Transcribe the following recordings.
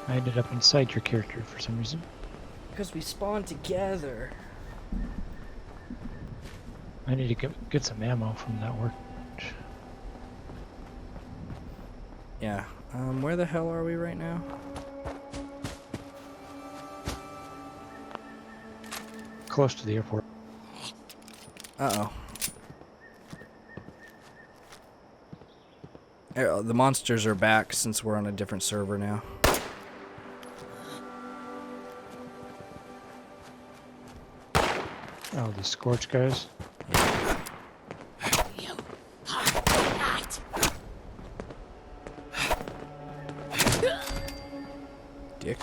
I ended up inside your character for some reason. Because we spawned together. I need to get some ammo from that work. Yeah. Where the hell are we right now? Close to the airport. Uh-oh. The monsters are back since we're on a different server now. Oh, the Scorched guys. Dick.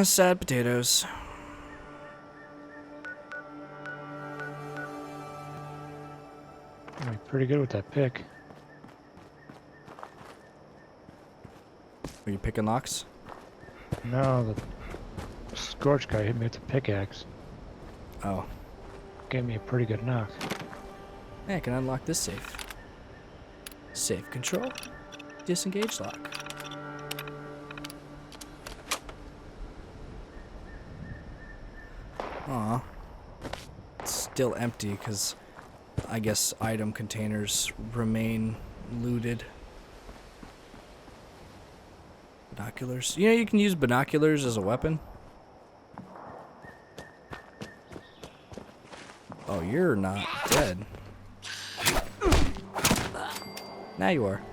Sad potatoes. I'm pretty good with that pick. Are you picking locks? No, the Scorched guy hit me with the pickaxe. Oh. Gave me a pretty good knock. Hey, I can unlock this safe. Safe control. Disengage lock. Aw. It's still empty because I guess item containers remain looted. Binoculars. You know you can use binoculars as a weapon? Oh, you're not dead. Now you are.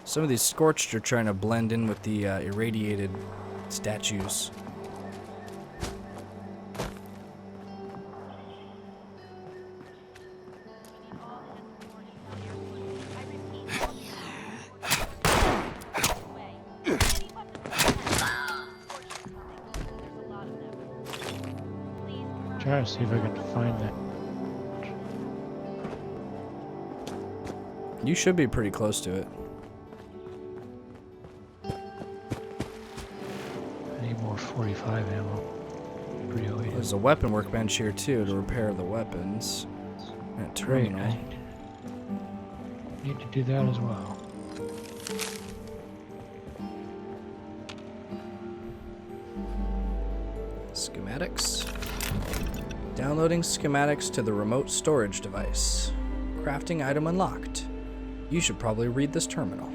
Some of these Scorched are trying to blend in with the irradiated statues. Trying to see if I can find that. You should be pretty close to it. I need more 45 ammo. Pretty OE. There's a weapon workbench here too to repair the weapons. That Great. terminal. I need to do that as well. Schematics. Downloading schematics to the remote storage device. Crafting item unlocked. You should probably read this terminal.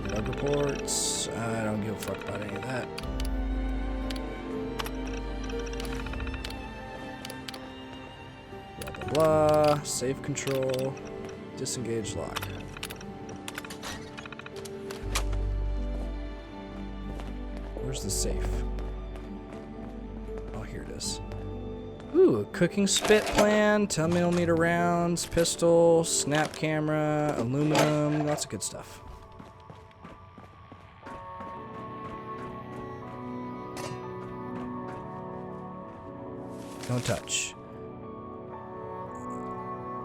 Bug reports. I don't give a fuck about any of that. Blah blah blah. Safe control. Disengage lock. Where's the safe? Oh, here it is. Ooh, a cooking spit plan, 10mm rounds, pistol, snap camera, aluminum, lots of good stuff. Don't touch.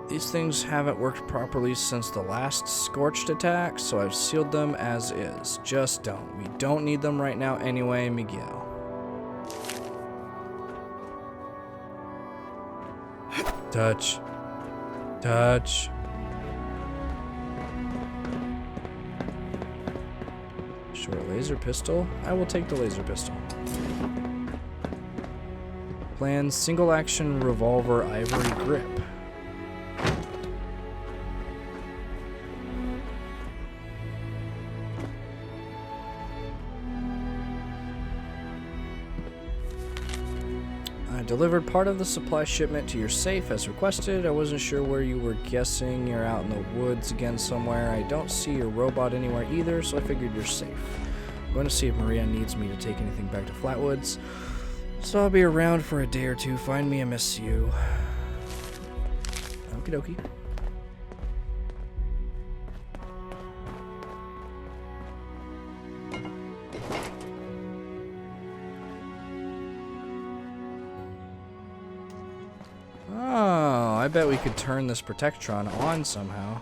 These things haven't worked properly since the last Scorched attack, so I've sealed them as is. Just don't. We don't need them right now anyway, Miguel. Touch. Touch. Short laser pistol. I will take the laser pistol. Plan single action revolver ivory grip. Delivered part of the supply shipment to your safe as requested. I wasn't sure where you were, guessing you're out in the woods again somewhere. I don't see your robot anywhere either, so I figured you're safe. I'm going to see if Maria needs me to take anything back to Flatwoods, so I'll be around for a day or two. Find me, I miss you. Okie dokie. Oh, I bet we could turn this Protectron on somehow.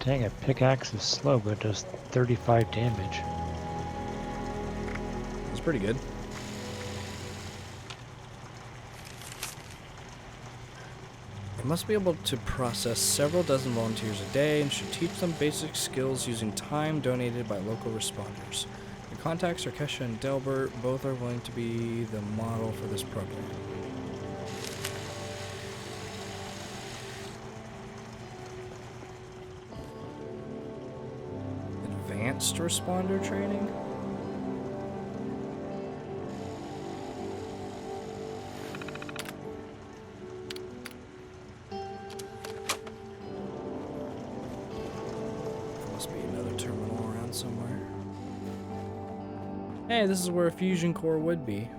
Dang, a pickaxe is slow, but it does 35 damage. It's pretty good. It must be able to process several dozen volunteers a day and should teach them basic skills using time donated by local responders. Your contacts are Kesha and Delbert. Both are willing to be the model for this program. Advanced responder training? Must be another terminal around somewhere. Hey, this is where a fusion core would be.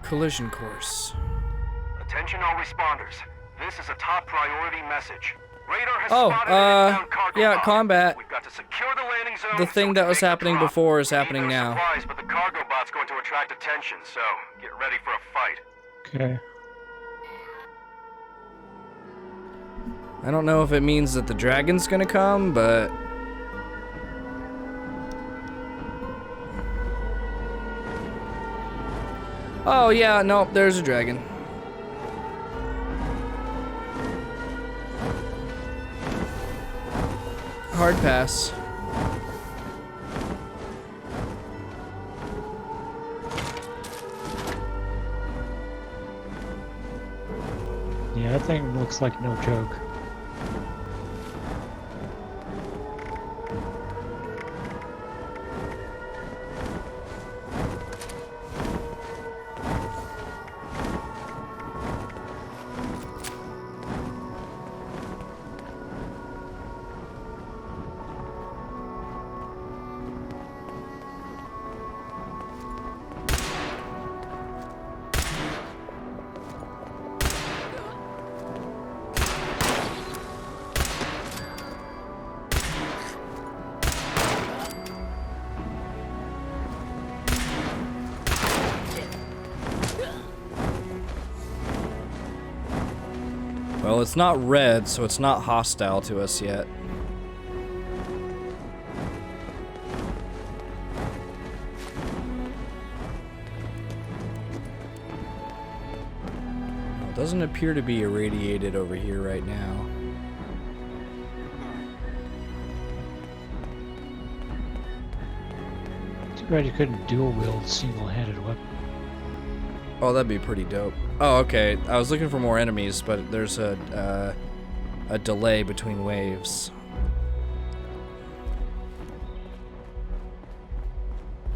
Collision course. Attention all responders. This is a top priority message. Radar has Oh, spotted an inbound cargo yeah, box. combat. We've got to secure the landing zone. The thing that was make the happening drop. before is We need happening those now. Supplies, but the cargo bot's going to attract attention, so get ready for a fight. Okay. I don't know if it means that the dragon's gonna come, but... Oh, yeah, nope, there's a dragon. Hard pass. Yeah, that thing looks like no joke. Well, it's not red, so it's not hostile to us yet. Well, it doesn't appear to be irradiated over here right now. Too bad you couldn't dual wield single-handed weapon. Oh, that'd be pretty dope. Oh, okay. I was looking for more enemies, but there's a delay between waves.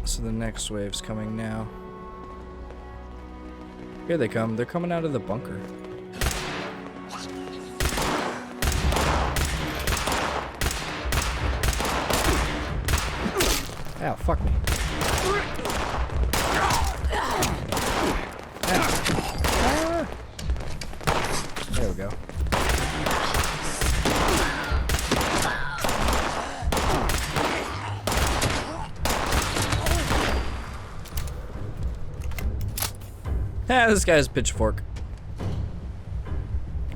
So the next wave's coming now. Here they come. They're coming out of the bunker. Ow, fuck me. There we go. Ah, this guy's pitchfork.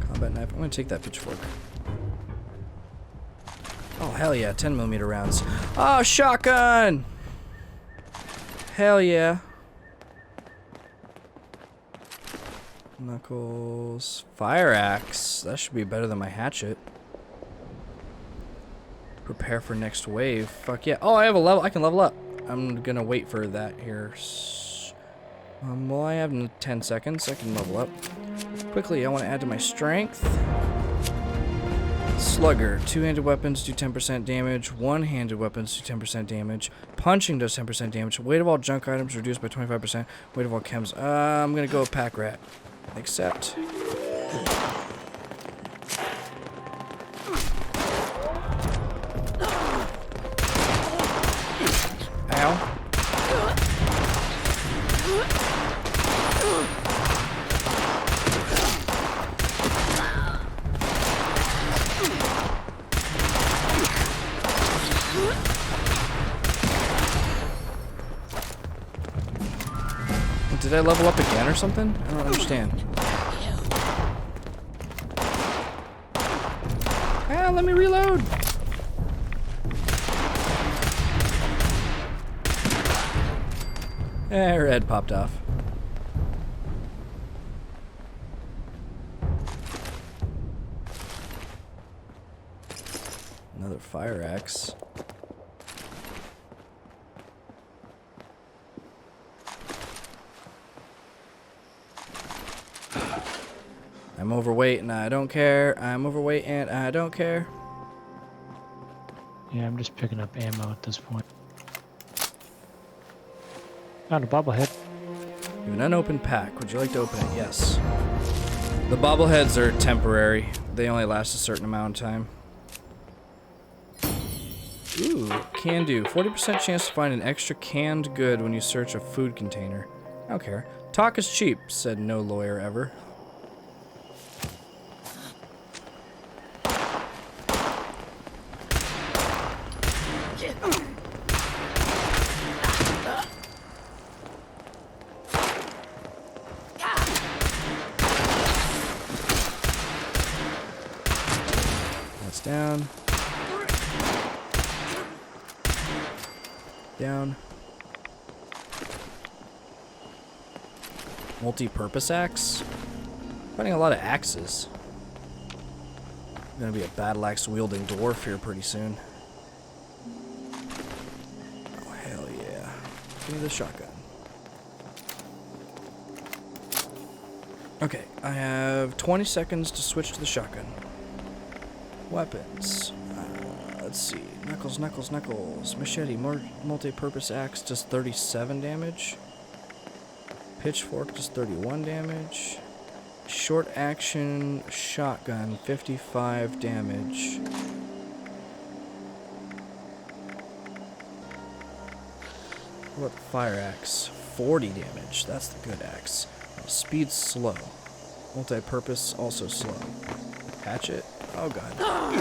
Combat knife. I'm gonna take that pitchfork. Oh, hell yeah. 10mm rounds. Oh, shotgun! Hell yeah. Knuckles. Fire axe. That should be better than my hatchet. Prepare for next wave. Fuck yeah. Oh, I have a level. I can level up. I'm gonna wait for that here. Well, I have 10 seconds. I can level up. Quickly, I want to add to my strength. Slugger. Two-handed weapons do 10% damage. One-handed weapons do 10% damage. Punching does 10% damage. Weight of all junk items reduced by 25%. Weight of all chems. I'm gonna go with pack rat. Accept. Ow. Did I level up again or something? I don't understand. Ah, let me reload. Her head popped off. Another fire axe. I'm overweight and I don't care. I'm overweight and I don't care. Yeah, I'm just picking up ammo at this point. Found a bobblehead. You have an unopened pack. Would you like to open it? Yes. The bobbleheads are temporary. They only last a certain amount of time. Ooh, can do. 40% chance to find an extra canned good when you search a food container. I don't care. Talk is cheap, said no lawyer ever. That's down. Down. Multi-purpose axe? Finding a lot of axes. I'm gonna be a battle axe wielding dwarf here pretty soon. Oh hell yeah. Give me the shotgun. Okay, I have 20 seconds to switch to the shotgun. Weapons. Let's see. Knuckles, knuckles, knuckles. Machete, multi-purpose axe does 37 damage. Pitchfork does 31 damage. Short action shotgun, 55 damage. What fire axe? 40 damage. That's the good axe. Speed slow. Multi-purpose also slow. Hatchet. Oh god. Ah!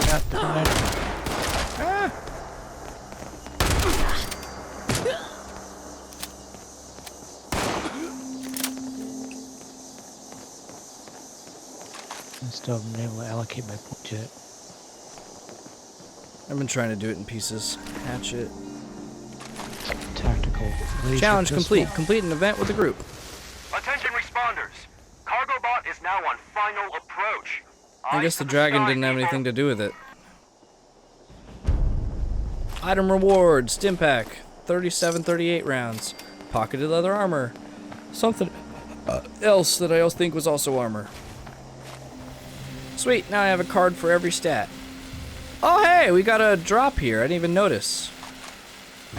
I still haven't been able to allocate my points yet. I've been trying to do it in pieces. Hatchet. Tactical. laser Challenge pistol. complete. Complete an event with a group. Attention responders. Cargo bot is now on final approach. I guess the dragon didn't have anything to do with it. Item reward. Stim pack. 37-38 rounds. Pocketed leather armor. Something else that I also think was also armor. Sweet, now I have a card for every stat. Oh hey, we got a drop here. I didn't even notice.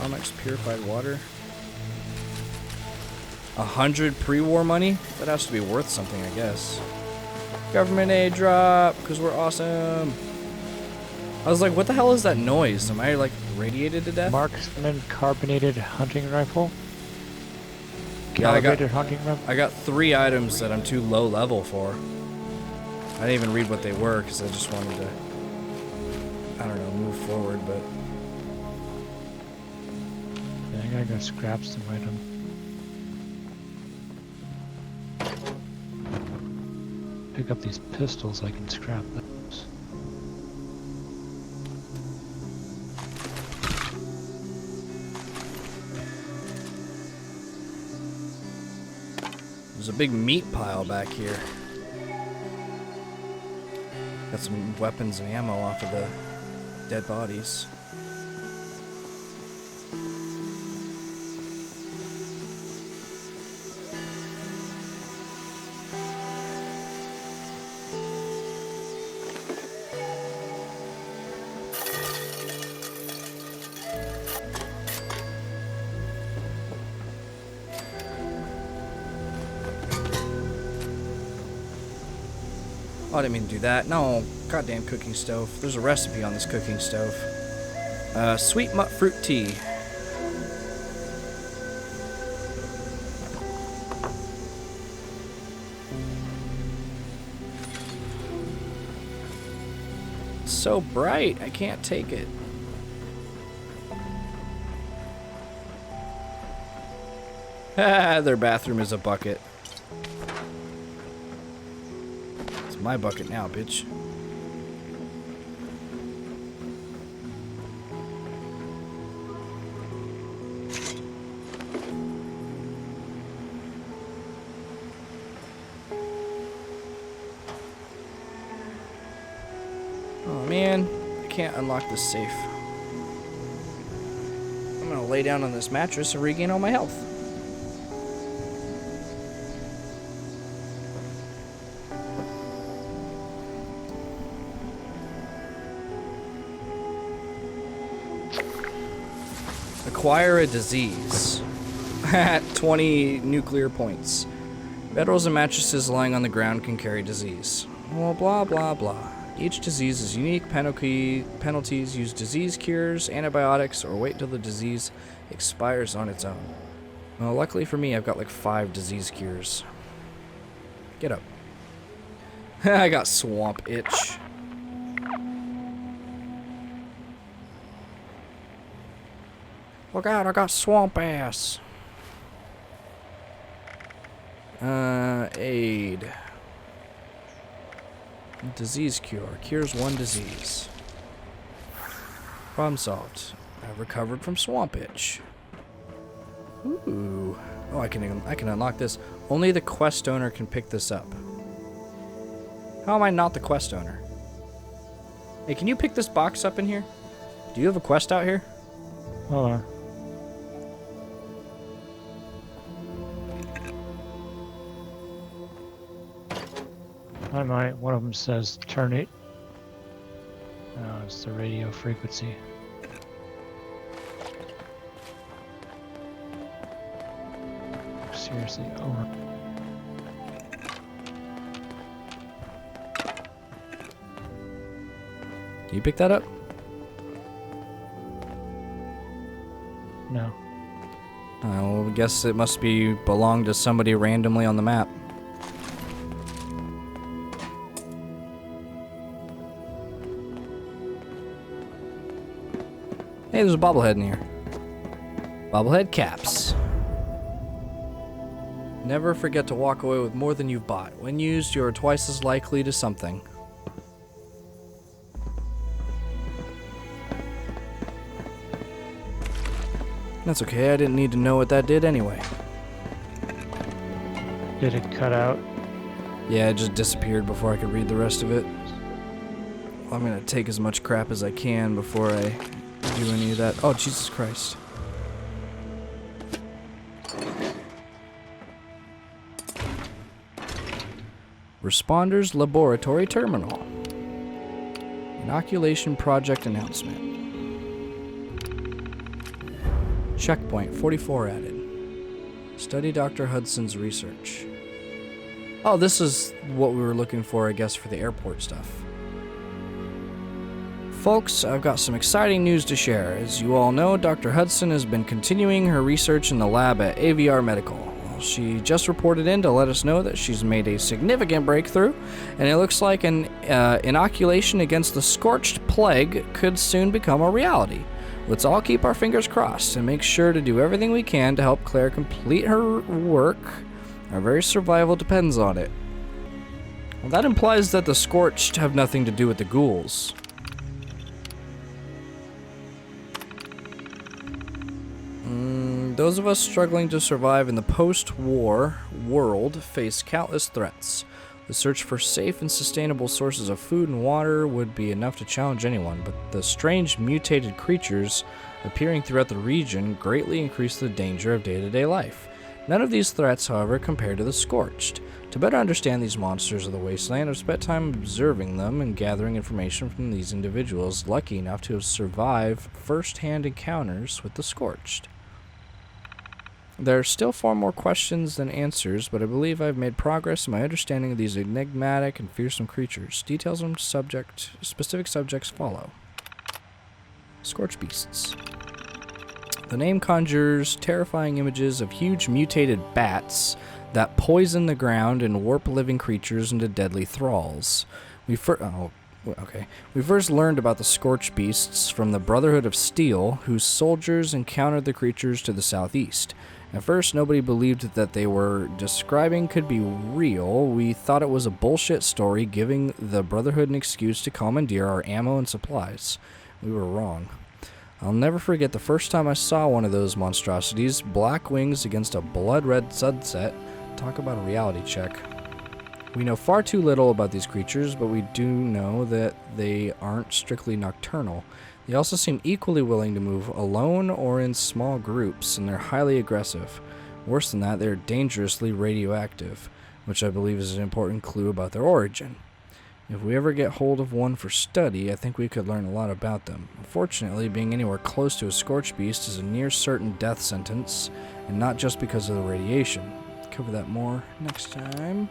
Onyx purified water. 100 pre-war money? That has to be worth something, I guess. Government aid drop, because we're awesome. I was like, what the hell is that noise? Am I like radiated to death? Marksman carbonated hunting rifle. Yeah, Calibrated hunting rifle. I got 3 items that I'm too low level for. I didn't even read what they were because I just wanted to, I don't know, move forward, but... Yeah, I gotta go scrap some item. Pick up these pistols, I can scrap those. There's a big meat pile back here. Got some weapons and ammo off of the dead bodies. Oh, I didn't mean to do that. No, goddamn cooking stove. There's a recipe on this cooking stove. Sweet mutt fruit tea. It's so bright, I can't take it. Their bathroom is a bucket. It's my bucket now, bitch. Oh man, I can't unlock this safe. I'm gonna lay down on this mattress and regain all my health. Acquire a disease. At 20 nuclear points. Bedrolls and mattresses lying on the ground can carry disease. Well, blah, blah, blah. Each disease is unique. Penalties use disease cures, antibiotics, or wait till the disease expires on its own. Well, luckily for me, I've got like 5 disease cures. Get up. I got swamp itch. Look out, I got swamp ass. Aid. Disease cure. Cures 1 disease. Problem solved. I've recovered from swamp itch. Ooh. Oh, I can unlock this. Only the quest owner can pick this up. How am I not the quest owner? Hey, can you pick this box up in here? Do you have a quest out here? Hold on. I might. One of them says turn it. No, it's the radio frequency. Seriously, over. Can you pick that up? No. I guess it must belong to somebody randomly on the map. Hey, there's a bobblehead in here. Bobblehead caps. Never forget to walk away with more than you've bought. When used, you are twice as likely to something. That's okay, I didn't need to know what that did anyway. Did it cut out? Yeah, it just disappeared before I could read the rest of it. I'm gonna take as much crap as I can before I do any of that. Oh, Jesus Christ. Responders Laboratory Terminal. Inoculation Project Announcement. Checkpoint 44 added. Study Dr. Hudson's research. Oh, this is what we were looking for, I guess, for the airport stuff. Folks, I've got some exciting news to share. As you all know, Dr. Hudson has been continuing her research in the lab at AVR Medical. She just reported in to let us know that she's made a significant breakthrough, and it looks like an inoculation against the Scorched plague could soon become a reality. Let's all keep our fingers crossed and make sure to do everything we can to help Claire complete her work. Our very survival depends on it. Well, that implies that the Scorched have nothing to do with the ghouls. Those of us struggling to survive in the post-war world face countless threats. The search for safe and sustainable sources of food and water would be enough to challenge anyone, but the strange mutated creatures appearing throughout the region greatly increase the danger of day-to-day life. None of these threats, however, compare to the Scorched. To better understand these monsters of the wasteland, I've spent time observing them and gathering information from these individuals lucky enough to have survived first-hand encounters with the Scorched. There are still far more questions than answers, but I believe I've made progress in my understanding of these enigmatic and fearsome creatures. Details on specific subjects follow. Scorched beasts. The name conjures terrifying images of huge mutated bats that poison the ground and warp living creatures into deadly thralls. We first learned about the Scorched beasts from the Brotherhood of Steel, whose soldiers encountered the creatures to the southeast. At first, nobody believed that they were describing could be real. We thought it was a bullshit story giving the Brotherhood an excuse to commandeer our ammo and supplies. We were wrong. I'll never forget the first time I saw one of those monstrosities, black wings against a blood-red sunset. Talk about a reality check. We know far too little about these creatures, but we do know that they aren't strictly nocturnal. They also seem equally willing to move alone or in small groups, and they're highly aggressive. Worse than that, they're dangerously radioactive, which I believe is an important clue about their origin. If we ever get hold of one for study, I think we could learn a lot about them. Unfortunately, being anywhere close to a Scorched beast is a near certain death sentence, and not just because of the radiation. Cover that more next time.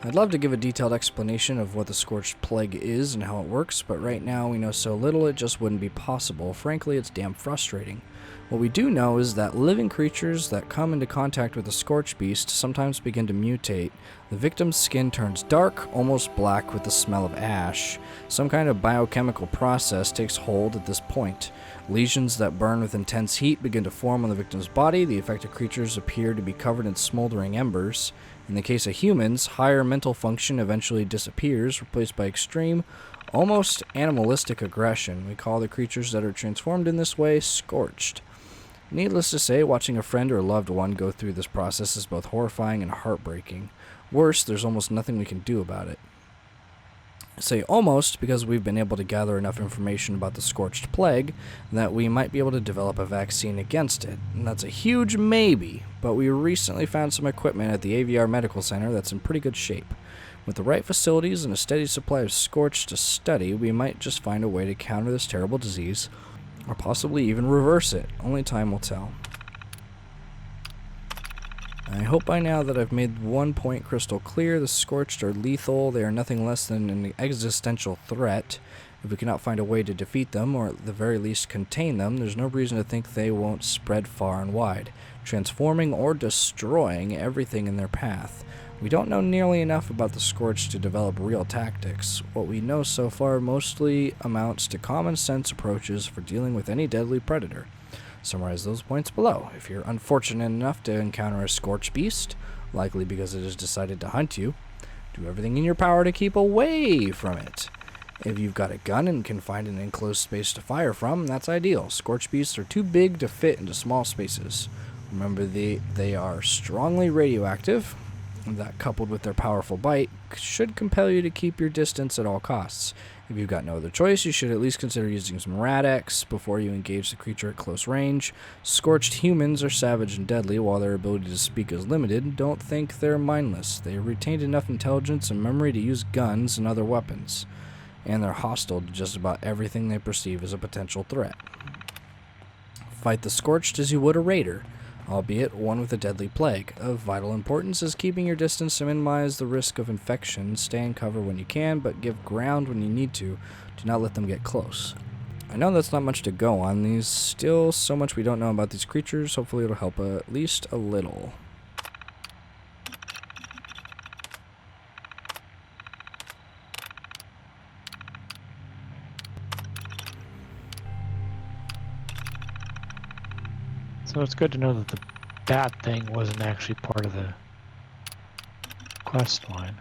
I'd love to give a detailed explanation of what the Scorched Plague is and how it works, but right now we know so little it just wouldn't be possible. Frankly, it's damn frustrating. What we do know is that living creatures that come into contact with a Scorched beast sometimes begin to mutate. The victim's skin turns dark, almost black with the smell of ash. Some kind of biochemical process takes hold at this point. Lesions that burn with intense heat begin to form on the victim's body. The affected creatures appear to be covered in smoldering embers. In the case of humans, higher mental function eventually disappears, replaced by extreme, almost animalistic aggression. We call the creatures that are transformed in this way Scorched. Needless to say, watching a friend or loved one go through this process is both horrifying and heartbreaking. Worse, there's almost nothing we can do about it. I say almost because we've been able to gather enough information about the Scorched Plague that we might be able to develop a vaccine against it. And that's a huge maybe, but we recently found some equipment at the AVR Medical Center that's in pretty good shape. With the right facilities and a steady supply of Scorched to study, we might just find a way to counter this terrible disease, or possibly even reverse it. Only time will tell. I hope by now that I've made one point crystal clear. The Scorched are lethal. They are nothing less than an existential threat. If we cannot find a way to defeat them, or at the very least contain them, there's no reason to think they won't spread far and wide, transforming or destroying everything in their path. We don't know nearly enough about the Scorched to develop real tactics. What we know so far mostly amounts to common sense approaches for dealing with any deadly predator. Summarize those points below. If you're unfortunate enough to encounter a Scorched beast, likely because it has decided to hunt you, do everything in your power to keep away from it. If you've got a gun and can find an enclosed space to fire from, that's ideal. Scorched beasts are too big to fit into small spaces. Remember, they are strongly radioactive. That, coupled with their powerful bite, should compel you to keep your distance at all costs. If you've got no other choice, you should at least consider using some Rad-X before you engage the creature at close range. Scorched humans are savage and deadly, while their ability to speak is limited. Don't think they're mindless. They have retained enough intelligence and memory to use guns and other weapons, and they're hostile to just about everything they perceive as a potential threat. Fight the Scorched as you would a raider, albeit one with a deadly plague. Of vital importance is keeping your distance to minimize the risk of infection. Stay in cover when you can, but give ground when you need to. Do not let them get close. I know that's not much to go on. There's still so much we don't know about these creatures. Hopefully it'll help at least a little. So it's good to know that the bat thing wasn't actually part of the quest line.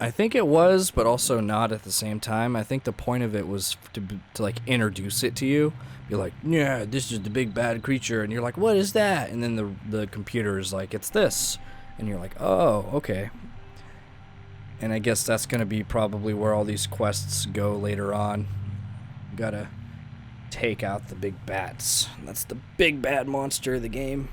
I think it was, but also not at the same time. I think the point of it was to like introduce it to you. Be like, yeah, this is the big bad creature, and you're like, what is that? And then the computer is like, it's this, and you're like, oh, okay. And I guess that's gonna be probably where all these quests go later on. You gotta take out the big bats. That's the big bad monster of the game.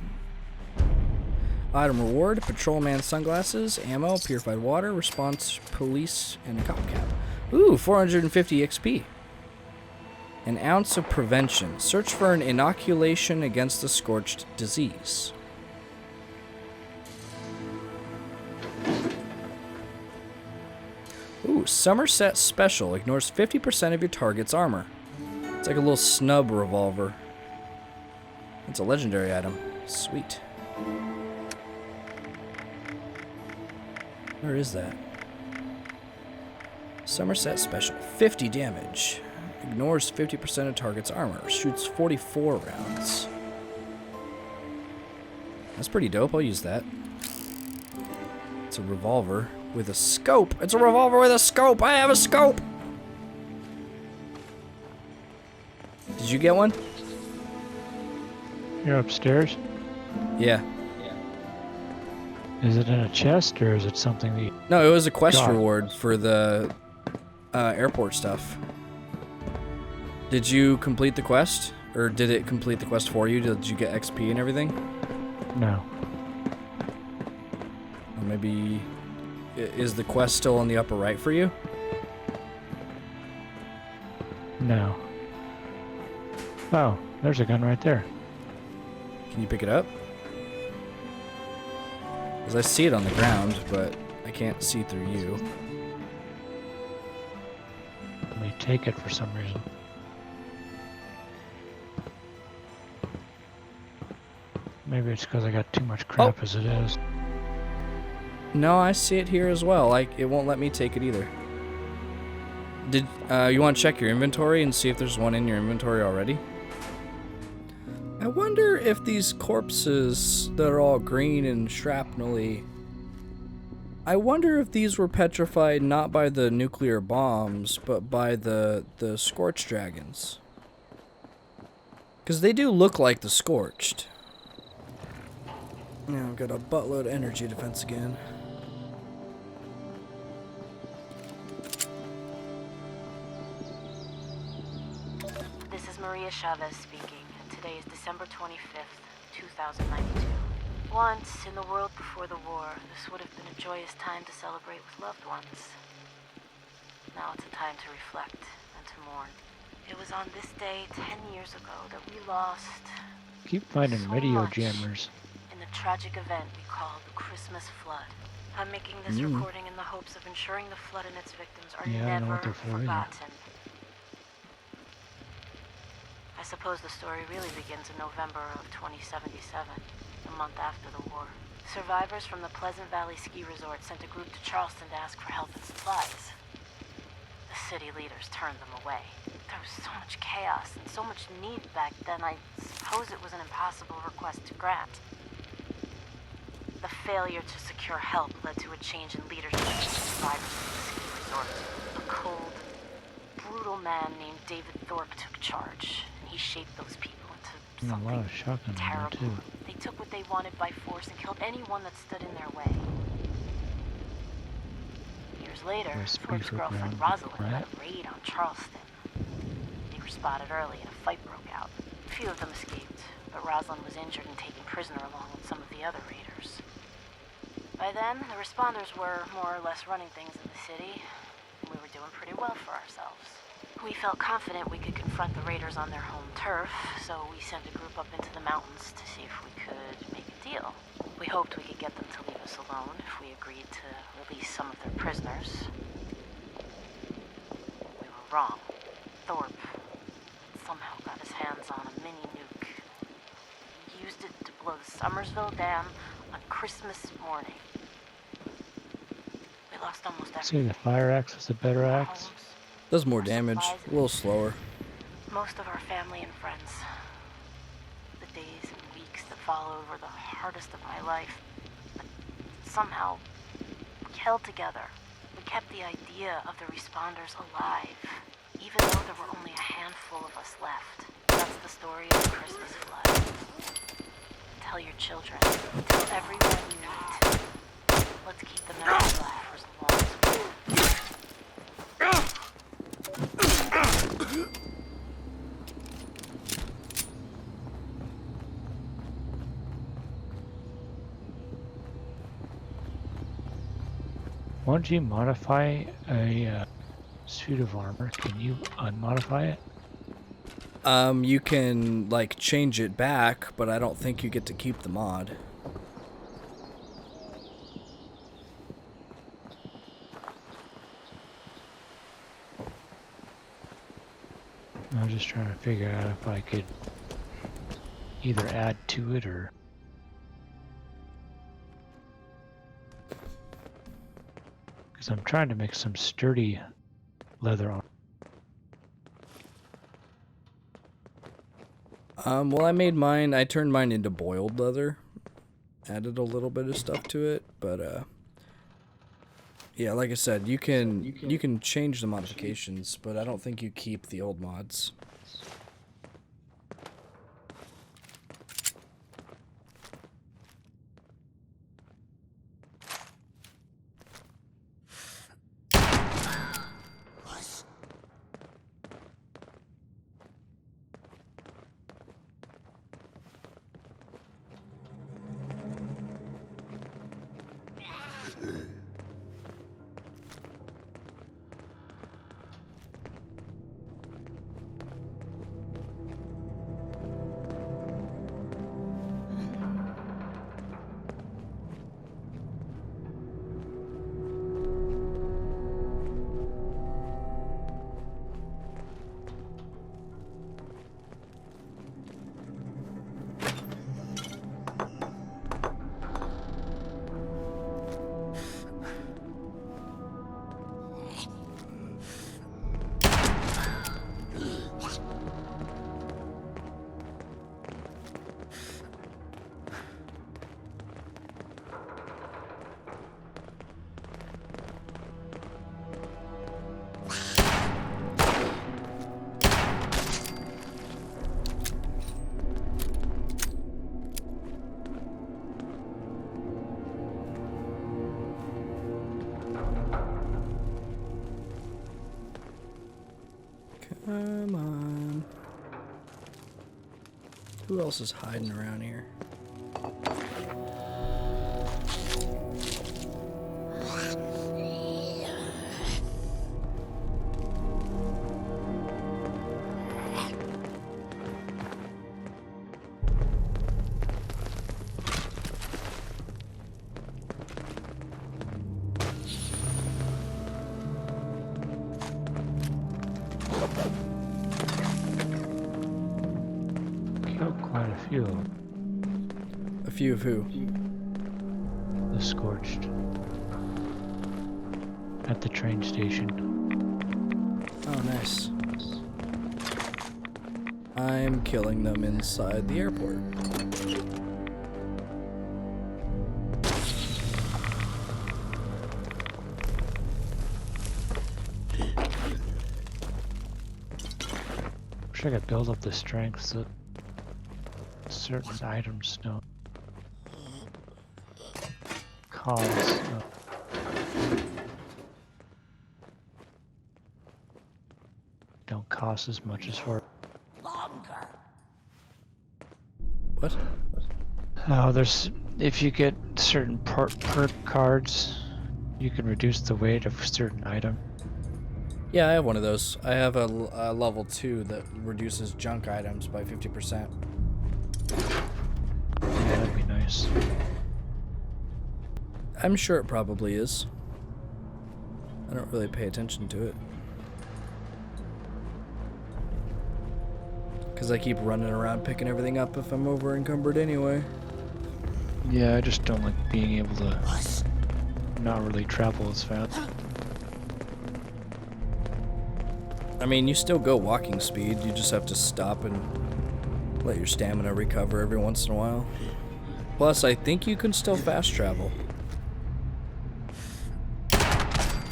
Item reward: patrolman sunglasses, ammo, purified water, response police, and a cop cap. Ooh, 450 XP. An ounce of prevention. Search for an inoculation against the Scorched disease. Ooh, Somerset Special. Ignores 50% of your target's armor. It's like a little snub revolver. It's a legendary item. Sweet. Where is that? Somerset Special. 50 damage. Ignores 50% of target's armor. Shoots 44 rounds. That's pretty dope. I'll use that. It's a revolver with a scope. It's a revolver with a scope. I have a scope. Did you get one? You're upstairs? Yeah. Is it in a chest or is it something that you... No, it was a quest Got it. reward for the airport stuff. Did you complete the quest? Or did it complete the quest for you? Did you get XP and everything? No. Or maybe... Is the quest still on the upper right for you? No. Oh, there's a gun right there. Can you pick it up? Because I see it on the ground, but I can't see through you. Let me take it for some reason. Maybe it's because I got too much crap as it is. No, I see it here as well. Like, it won't let me take it either. Did you want to check your inventory and see if there's one in your inventory already? I wonder if these corpses that are all green and shrapnel-y, I wonder if these were petrified not by the nuclear bombs, but by the Scorched dragons. Because they do look like the Scorched. Now I've got a buttload of energy defense again. This is Maria Chavez speaking, and today is December 25th, 2092. Once, in the world before the war, this would have been a joyous time to celebrate with loved ones. Now it's a time to reflect and to mourn. It was on this day 10 years ago that we lost Keep finding so radio much jammers. in the tragic event we call the Christmas flood. I'm making this recording in the hopes of ensuring the flood and its victims are Yeah, I don't know never what they're for either. forgotten. I suppose the story really begins in November of 2077, a month after the war. Survivors from the Pleasant Valley Ski Resort sent a group to Charleston to ask for help and supplies. The city leaders turned them away. There was so much chaos and so much need back then, I suppose it was an impossible request to grant. The failure to secure help led to a change in leadership of the survivors of the ski resort. A cold, brutal man named David Thorpe took charge, and he shaped those people into And a lot something of shotguns in there terrible. too. They took what they wanted by force and killed anyone that stood in their way. Years later, Recipe Thorpe's for girlfriend ground Rosalind led rat. a raid on Charleston. They were spotted early and a fight broke out. A few of them escaped, but Rosalind was injured and taken prisoner along with some of the other raiders. By then, the responders were more or less running things in the city, and we were doing pretty well for ourselves. We felt confident we could confront the raiders on their home turf, so we sent a group up into the mountains to see if we could make a deal. We hoped we could get them to leave us alone if we agreed to release some of their prisoners. We were wrong. Thorpe somehow got his hands on a mini nuke. He used it to blow the Somersville Dam on Christmas morning. We lost almost See, everything. the fire axe is a better Our axe. homes, Does more damage, a little slower. most of our family and friends. The days and weeks that followed were the hardest of my life. But somehow, we held together. We kept the idea of the responders alive, even though there were only a handful of us left. That's the story of the Christmas flood. Tell your children. Tell everyone you meet. Let's keep the memory alive for as long as we can. Once you modify a suit of armor, can you unmodify it? You can, like, change it back, but I don't think you get to keep the mod. I was just trying to figure out if I could either add to it or... Because I'm trying to make some sturdy leather armor. Well, I turned mine into boiled leather. added a little bit of stuff to it, but yeah, like I said, you can change the modifications, but I don't think you keep the old mods. Come on. Who else is hiding around here? Killed quite a few. A few of who? The Scorched. At the train station. Oh, nice. I'm killing them inside the airport. Wish I could build up the strength that certain items don't cause. Don't cost as much as for. What? Oh, there's if you get certain perk cards, you can reduce the weight of a certain item. Yeah, I have one of those. I have a level 2 that reduces junk items by 50%. Yeah, that'd be nice. I'm sure it probably is. I don't really pay attention to it. Because I keep running around picking everything up if I'm over encumbered anyway. Yeah, I just don't like being able to not really travel as fast. I mean, you still go walking speed, you just have to stop and let your stamina recover every once in a while. Plus, I think you can still fast travel.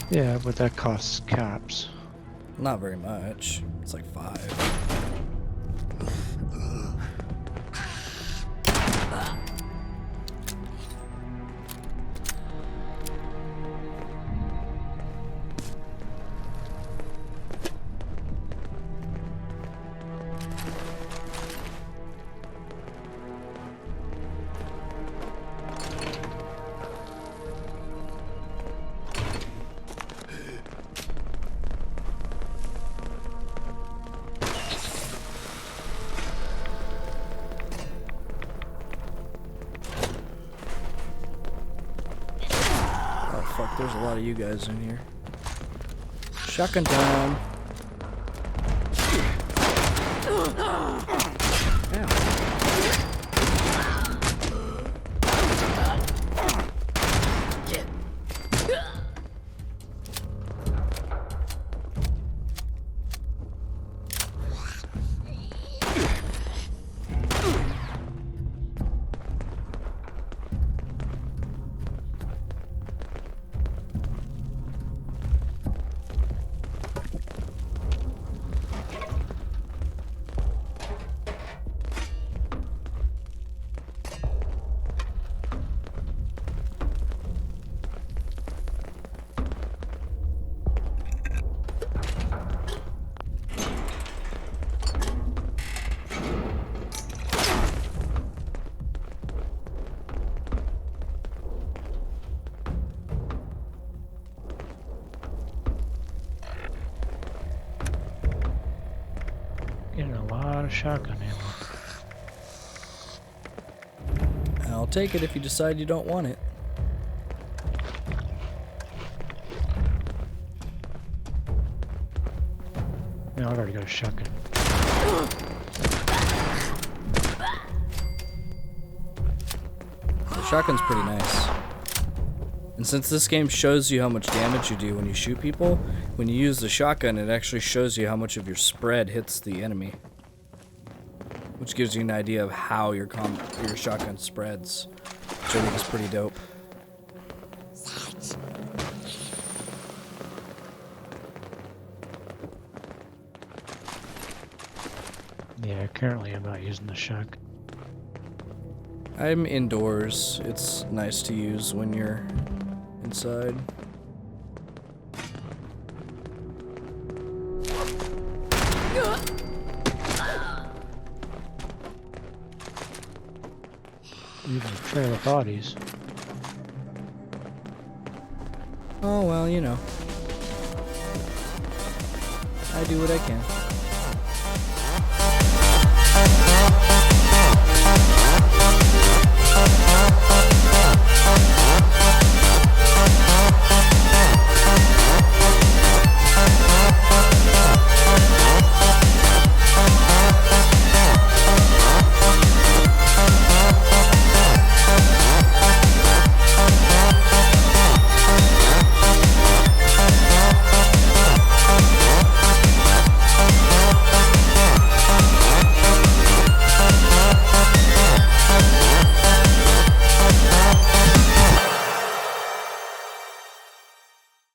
Yeah, but that costs caps. Not very much. It's like 5. Fuck, there's a lot of you guys in here. Shotgun time. Ow. Getting a lot of shotgun ammo. I'll take it if you decide you don't want it. No, I've already got a shotgun. The shotgun's pretty nice. And since this game shows you how much damage you do when you shoot people, when you use the shotgun, it actually shows you how much of your spread hits the enemy. Which gives you an idea of how your shotgun spreads, which I think is pretty dope. Yeah, currently I'm not using the shotgun. I'm indoors. It's nice to use when you're inside. Even a trail of bodies. Oh, well, you know. I do what I can.